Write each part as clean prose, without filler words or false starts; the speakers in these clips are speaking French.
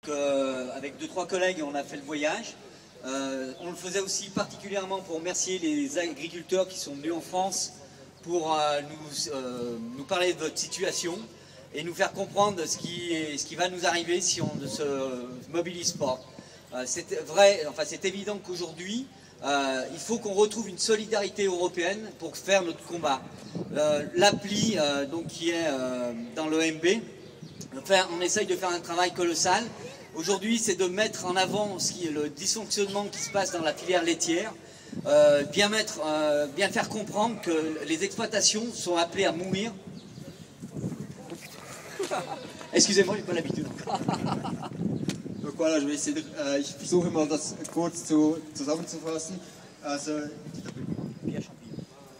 Avec 2-3 collègues, on a fait le voyage. On le faisait aussi particulièrement pour remercier les agriculteurs qui sont venus en France pour nous parler de votre situation et nous faire comprendre ce qui va nous arriver si on ne se mobilise pas. C'est vrai, enfin c'est évident qu'aujourd'hui, il faut qu'on retrouve une solidarité européenne pour faire notre combat. L'appli qui est dans l'OMB, on essaye de faire un travail colossal. Aujourd'hui, c'est de mettre en avant le dysfonctionnement qui se passe dans la filière laitière, bien faire comprendre que les exploitations sont appelées à mourir. Excusez-moi, j'ai pas l'habitude. Donc voilà, ich versuche mal das kurz zusammenzufassen. Also,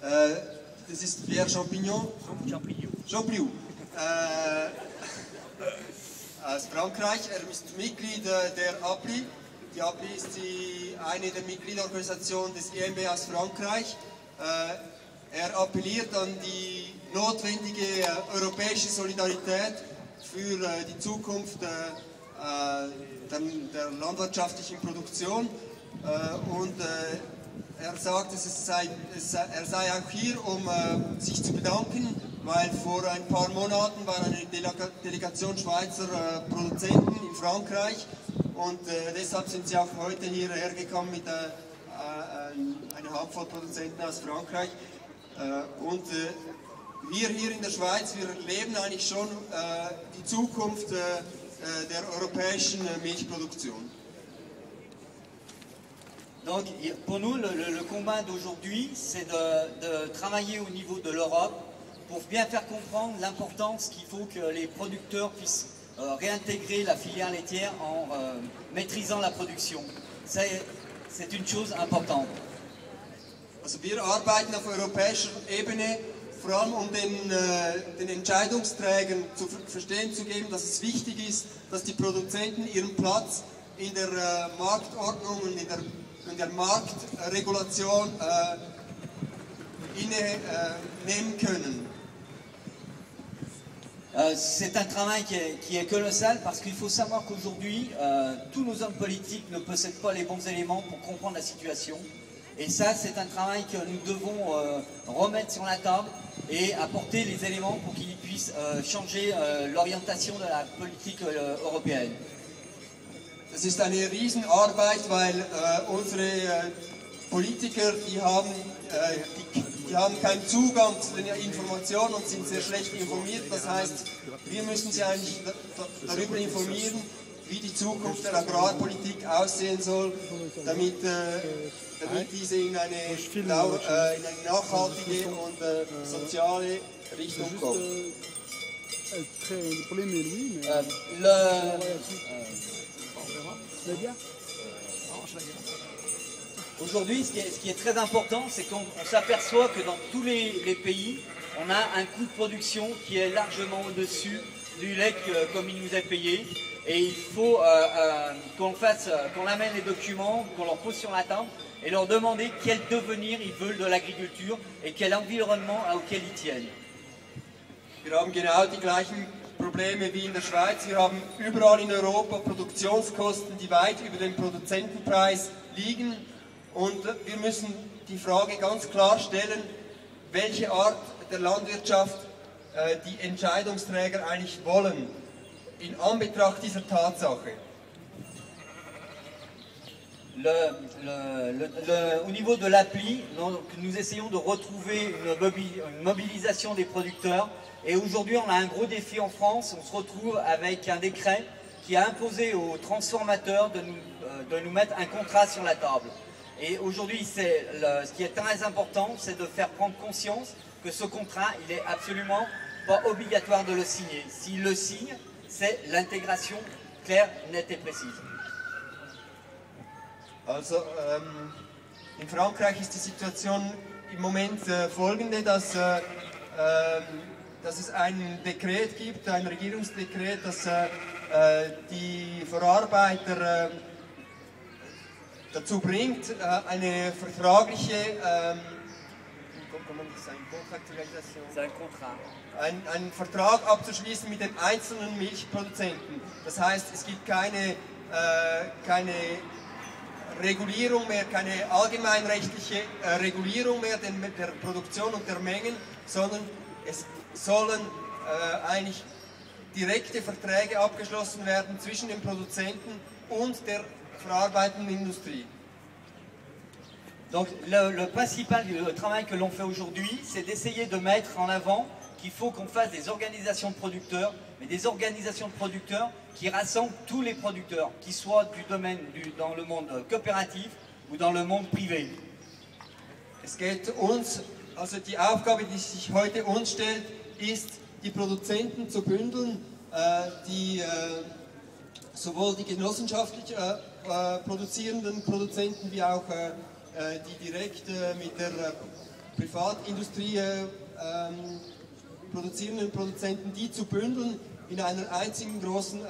das ist Pierre Champignon. Champignon. Aus Frankreich. Er ist Mitglied der APLI. Die APLI ist eine der Mitgliederorganisationen des EMB aus Frankreich. Er appelliert an die notwendige europäische Solidarität für die Zukunft der landwirtschaftlichen Produktion. Und er sagt, er sei auch hier, um sich zu bedanken, weil vor ein paar Monaten war eine Delegation Schweizer Produzenten in Frankreich und deshalb sind sie auch heute hierher gekommen mit einer Handvoll Produzenten aus Frankreich. Und wir hier in der Schweiz, wir leben eigentlich schon die Zukunft der europäischen Milchproduktion. Donc pour nous, le combat d'aujourd'hui, c'est de travailler au niveau de l'Europe pour bien faire comprendre l'importance qu'il faut que les producteurs puissent réintégrer la filière laitière en maîtrisant la production. C'est une chose importante. Also wir arbeiten auf europäischer Ebene, vor allem um den Entscheidungsträgern zu verstehen zu geben, dass es wichtig ist, dass die Produzenten ihren Platz in der Marktordnung und in der Marktregulation nehmen können. C'est un travail qui est colossal parce qu'il faut savoir qu'aujourd'hui, tous nos hommes politiques ne possèdent pas les bons éléments pour comprendre la situation. Et ça, c'est un travail que nous devons remettre sur la table et apporter les éléments pour qu'ils puissent changer l'orientation de la politique européenne. Das ist eine Riesenarbeit, weil unsere Politiker, die haben keinen Zugang zu den Informationen und sind sehr schlecht informiert. Das heißt, wir müssen sie eigentlich darüber informieren, wie die Zukunft der Agrarpolitik aussehen soll, damit diese in eine nachhaltige und soziale Richtung kommt. Aujourd'hui, ce qui est très important, c'est qu'on s'aperçoit que dans tous les pays, on a un coût de production qui est largement au-dessus du lait comme il nous est payé. Et il faut qu'on amène les documents, qu'on leur pose sur la table et leur demander quel devenir ils veulent de l'agriculture et quel environnement auquel ils tiennent. Wir haben genau die gleichen Probleme wie in der Schweiz. Wir haben überall in Europa Produktionskosten, die weit über dem Produzentenpreis liegen. Und wir müssen die Frage ganz klar stellen, welche Art der Landwirtschaft die Entscheidungsträger eigentlich wollen, in Anbetracht dieser Tatsache. Au niveau de l'appli, nous essayons de retrouver une mobilisation des producteurs. Et aujourd'hui, on a un gros défi en France. On se retrouve avec un décret qui a imposé aux transformateurs de nous mettre un contrat sur la table. Et aujourd'hui, ce qui est très important, c'est de faire prendre conscience que ce contrat, il n'est absolument pas obligatoire de le signer. S'il le signe, c'est l'intégration claire, nette et précise. Also in Frankreich ist die Situation im Moment folgende, dass es ein Dekret gibt, ein Regierungsdekret, das die Verarbeiter dazu bringt, eine vertragliche comment dit ça, une Contractualisation. C'est un contrat. Einen Vertrag abzuschließen mit dem einzelnen Milchproduzenten. Das heißt, es gibt keine Regulierung mehr, keine allgemeinrechtliche Regulierung mehr der Produktion und der Mengen, sondern es sollen eigentlich direkte Verträge abgeschlossen werden zwischen dem Produzenten und der verarbeitenden Industrie. Donc le principal travail que l'on fait aujourd'hui, c'est d'essayer de mettre en avant qu'il faut qu'on fasse des organisations de producteurs, mais des organisations de producteurs qui rassemblent tous les producteurs, qu'ils soient du domaine dans le monde coopératif ou dans le monde privé. Es geht uns, also die Aufgabe, die sich heute uns stellt, ist, die Produzenten zu bündeln, sowohl die genossenschaftlich produzierenden Produzenten wie auch die direkt mit der Privatindustrie produzierenden Produzenten, die zu bündeln in einer einzigen großen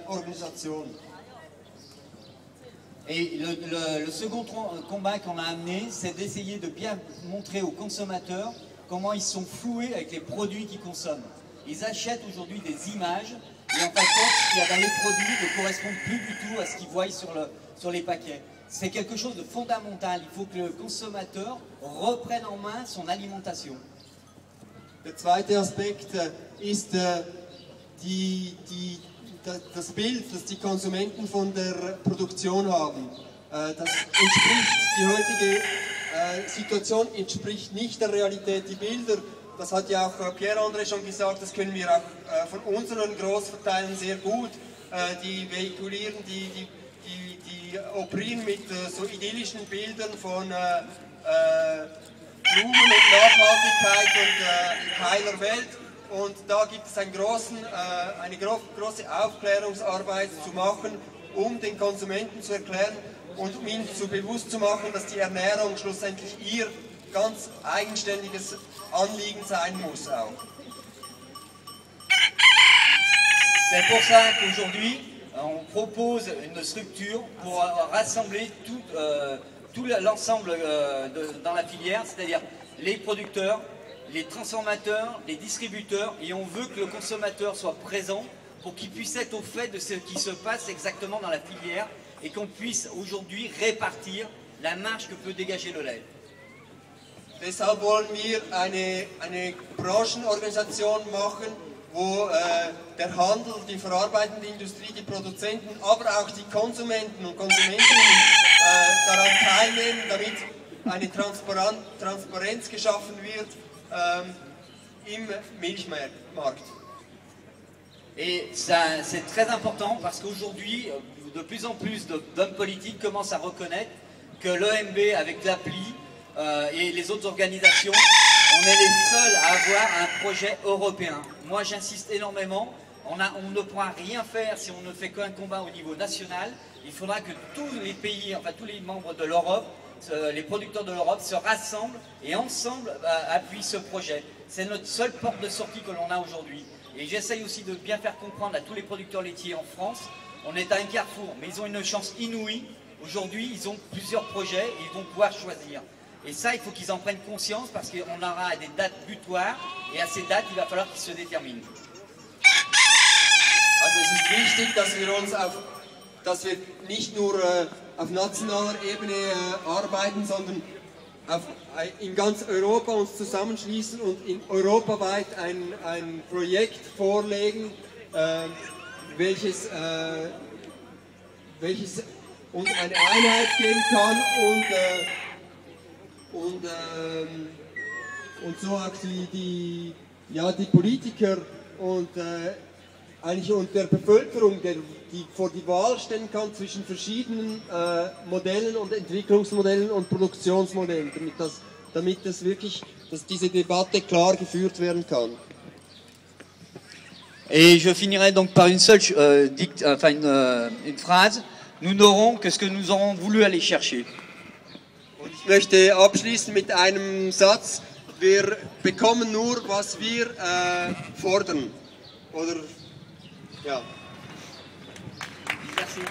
Organisation. Et le second combat qu'on a amené, c'est d'essayer de bien montrer aux consommateurs comment ils sont floués avec les produits qu'ils consomment. Ils achètent aujourd'hui des images et en fin de compte, ce qu'il y a dans les produits ne correspond plus du tout à ce qu'ils voient sur les paquets. C'est quelque chose de fondamental. Il faut que le consommateur reprenne en main son alimentation. Der zweite Aspekt ist das Bild, das die Konsumenten von der Produktion haben. Die heutige Situation entspricht nicht der Realität. Die Bilder, das hat ja auch Pierre-André schon gesagt, das können wir auch von unseren Großverteilern sehr gut. Die vehiculieren, die operieren mit so idyllischen Bildern von Blumen und Nachhaltigkeit und heiler Welt. Und da gibt es eine große Aufklärungsarbeit zu machen, um den Konsumenten zu erklären und um ihnen bewusst zu machen, dass die Ernährung schlussendlich ihr ganz eigenständiges Anliegen sein muss auch. C'est pour ça qu'aujourd'hui, on propose une structure pour rassembler tout l'ensemble dans la filière, c'est-à-dire les producteurs, les transformateurs, les distributeurs, et on veut que le consommateur soit présent pour qu'il puisse être au fait de ce qui se passe exactement dans la filière et qu'on puisse aujourd'hui répartir la marge que peut dégager le lait. Deshalb wollen wir eine Branchenorganisation machen, wo der Handel, die verarbeitende Industrie, die Produzenten, aber auch die Konsumenten und Konsumentinnen daran teilnehmen, damit eine Transparenz geschaffen wird im Milchmarkt. Et c'est très important parce qu'aujourd'hui, de plus en plus d'hommes politiques commencent à reconnaître que l'OMB, avec l'appli et les autres organisations, on est les seuls à avoir un projet européen. Moi, j'insiste énormément. On ne pourra rien faire si on ne fait qu'un combat au niveau national. Il faudra que tous les pays, enfin tous les membres de l'Europe, les producteurs de l'Europe se rassemblent et ensemble appuient ce projet. C'est notre seule porte de sortie que l'on a aujourd'hui. Et j'essaye aussi de bien faire comprendre à tous les producteurs laitiers en France, on est à un carrefour, mais ils ont une chance inouïe. Aujourd'hui, ils ont plusieurs projets et ils vont pouvoir choisir. Et ça, il faut qu'ils en prennent conscience parce qu'on aura des dates butoirs et à ces dates, il va falloir qu'ils se déterminent. Also es ist wichtig, dass wir nicht nur auf nationaler Ebene arbeiten, sondern in ganz Europa uns zusammenschließen und europaweit ein Projekt vorlegen, welches uns eine Einheit geben kann und so auch die Politiker und eigentlich und der Bevölkerung, die vor die Wahl stellen kann zwischen verschiedenen Modellen und Entwicklungsmodellen und Produktionsmodellen, dass diese Debatte klar geführt werden kann. Et je finirai donc par une seule une phrase. Nous n'aurons que ce que nous aurons voulu aller chercher. Und ich möchte abschließen mit einem Satz: Wir bekommen nur, was wir fordern. Oder ja. Merci.